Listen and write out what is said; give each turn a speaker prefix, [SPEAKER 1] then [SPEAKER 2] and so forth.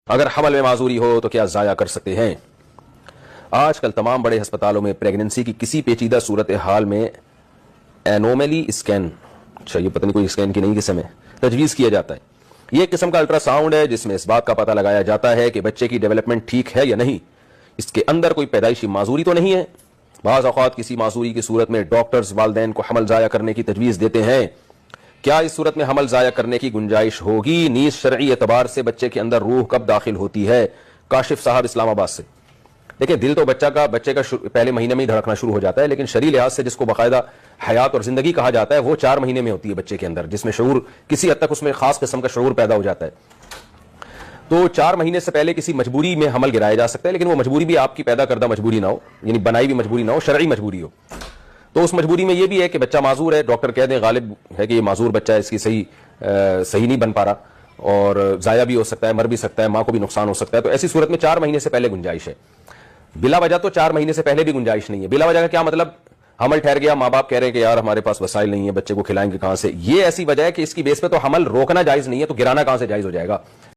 [SPEAKER 1] اگر حمل میں معذوری ہو تو کیا ضائع کر سکتے ہیں؟ آج کل تمام بڑے ہسپتالوں میں پریگننسی کی کسی پیچیدہ صورتحال میں اینوملی اسکین، اچھا یہ پتہ نہیں کوئی اسکین کی نہیں قسم ہے، تجویز کیا جاتا ہے۔ یہ ایک قسم کا الٹرا ساؤنڈ ہے جس میں اس بات کا پتہ لگایا جاتا ہے کہ بچے کی ڈیولپمنٹ ٹھیک ہے یا نہیں، اس کے اندر کوئی پیدائشی معذوری تو نہیں ہے۔ بعض اوقات کسی معذوری کی صورت میں ڈاکٹرز والدین کو حمل ضائع کرنے کی تجویز دیتے ہیں۔ کیا اس صورت میں حمل ضائع کرنے کی گنجائش ہوگی؟ نیز شرعی اعتبار سے بچے کے اندر روح کب داخل ہوتی ہے؟ کاشف صاحب اسلام آباد سے۔ دیکھیں، دل تو بچے کا پہلے مہینے میں ہی دھڑکنا شروع ہو جاتا ہے، لیکن شرعی لحاظ سے جس کو باقاعدہ حیات اور زندگی کہا جاتا ہے وہ 4 مہینے میں ہوتی ہے بچے کے اندر، جس میں شعور کسی حد تک اس میں خاص قسم کا شعور پیدا ہو جاتا ہے۔ تو 4 مہینے سے پہلے کسی مجبوری میں حمل گرایا جا سکتا ہے، لیکن وہ مجبوری بھی آپ کی پیدا کردہ مجبوری نہ ہو، یعنی بنائی بھی مجبوری نہ ہو، شرعی مجبوری ہو۔ تو اس مجبوری میں یہ بھی ہے کہ بچہ معذور ہے، ڈاکٹر کہہ دیں غالب ہے کہ یہ معذور بچہ ہے، اس کی صحیح نہیں بن پا رہا اور ضائع بھی ہو سکتا ہے، مر بھی سکتا ہے، ماں کو بھی نقصان ہو سکتا ہے، تو ایسی صورت میں 4 مہینے سے پہلے گنجائش ہے۔ بلا وجہ تو 4 مہینے سے پہلے بھی گنجائش نہیں ہے۔ بلا وجہ کا کیا مطلب؟ حمل ٹھہر گیا، ماں باپ کہہ رہے ہیں کہ یار ہمارے پاس وسائل نہیں ہے، بچے کو کھلائیں گے کہاں سے، یہ ایسی وجہ ہے کہ اس کی بیس پہ تو حمل روکنا جائز نہیں ہے، تو گرانا کہاں سے جائز ہو جائے گا؟